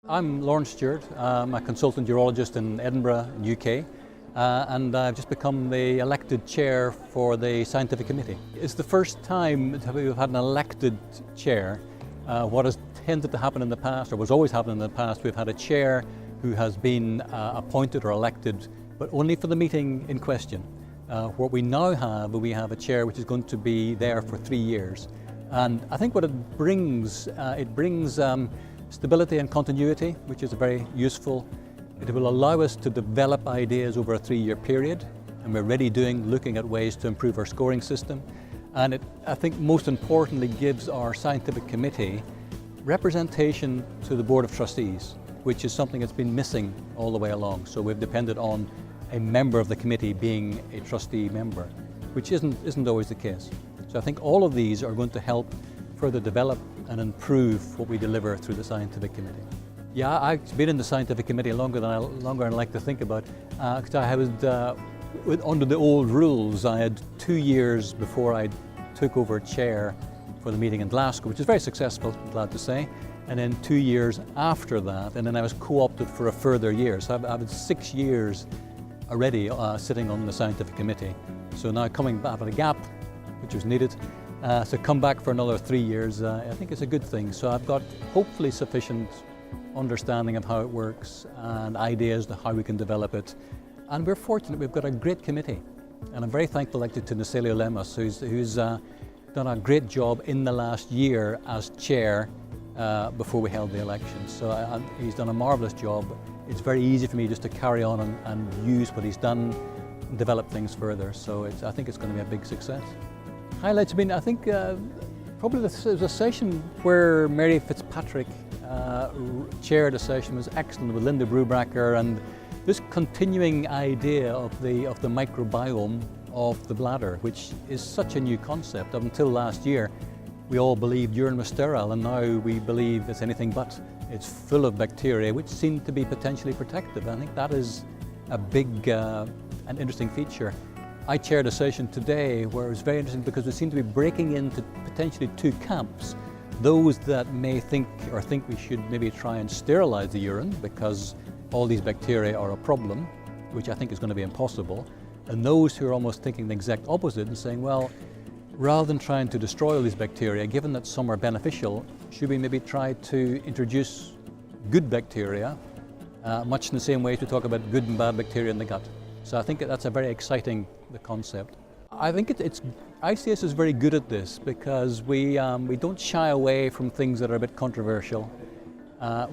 I'm Laurence Stewart. I'm a consultant urologist in Edinburgh, UK, and I've just become the elected chair for the scientific committee. It's the first time that we've had an elected chair. What has tended to happen in the past, or was always happening in the past, we've had a chair who has been appointed or elected, but only for the meeting in question. What we now have, we have a chair which is going to be there for 3 years. And I think what it brings stability and continuity, which is very useful. It will allow us to develop ideas over a 3-year period, and we're already looking at ways to improve our scoring system. And it, I think most importantly, gives our scientific committee representation to the Board of Trustees, which is something that's been missing all the way along. So we've depended on a member of the committee being a trustee member, which isn't always the case. So I think all of these are going to help further develop and improve what we deliver through the scientific committee. Yeah, I've been in the scientific committee longer than I like to think about. Because I was under the old rules, I had 2 years before I took over chair for the meeting in Glasgow, which is very successful, I'm glad to say. And then 2 years after that, and then I was co-opted for a further year. So I've had 6 years already sitting on the scientific committee. So now coming back with a gap, which was needed. So come back for another 3 years, I think it's a good thing. So I've got hopefully sufficient understanding of how it works and ideas to how we can develop it. And we're fortunate, we've got a great committee. And I'm very thankful to Nacelio Lemos, who's done a great job in the last year as chair before we held the elections. So he's done a marvellous job. It's very easy for me just to carry on and use what he's done and develop things further. So I think it's going to be a big success. Highlights have been, I think, probably the session where Mary Fitzpatrick chaired a session was excellent with Linda Brubaker, and this continuing idea of the microbiome of the bladder, which is such a new concept. Up until last year, we all believed urine was sterile, and now we believe it's anything but. It's full of bacteria, which seem to be potentially protective. I think that is a big and interesting feature. I chaired a session today where it was very interesting because we seem to be breaking into potentially 2 camps. Those that may think we should maybe try and sterilize the urine because all these bacteria are a problem, which I think is going to be impossible. And those who are almost thinking the exact opposite and saying, well, rather than trying to destroy all these bacteria, given that some are beneficial, should we maybe try to introduce good bacteria, much in the same way as we talk about good and bad bacteria in the gut. So I think that's a very exciting concept. I think ICS is very good at this because we don't shy away from things that are a bit controversial.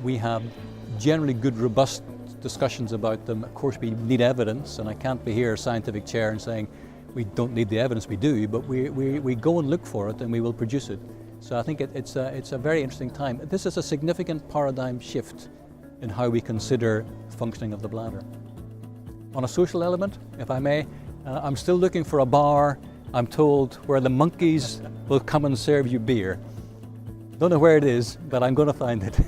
We have generally good, robust discussions about them. Of course, we need evidence, and I can't be here as scientific chair and saying we don't need the evidence. We do, but we go and look for it, and we will produce it. So I think it's a very interesting time. This is a significant paradigm shift in how we consider the functioning of the bladder. On a social element, if I may, I'm still looking for a bar, I'm told, where the monkeys will come and serve you beer. Don't know where it is, but I'm going to find it.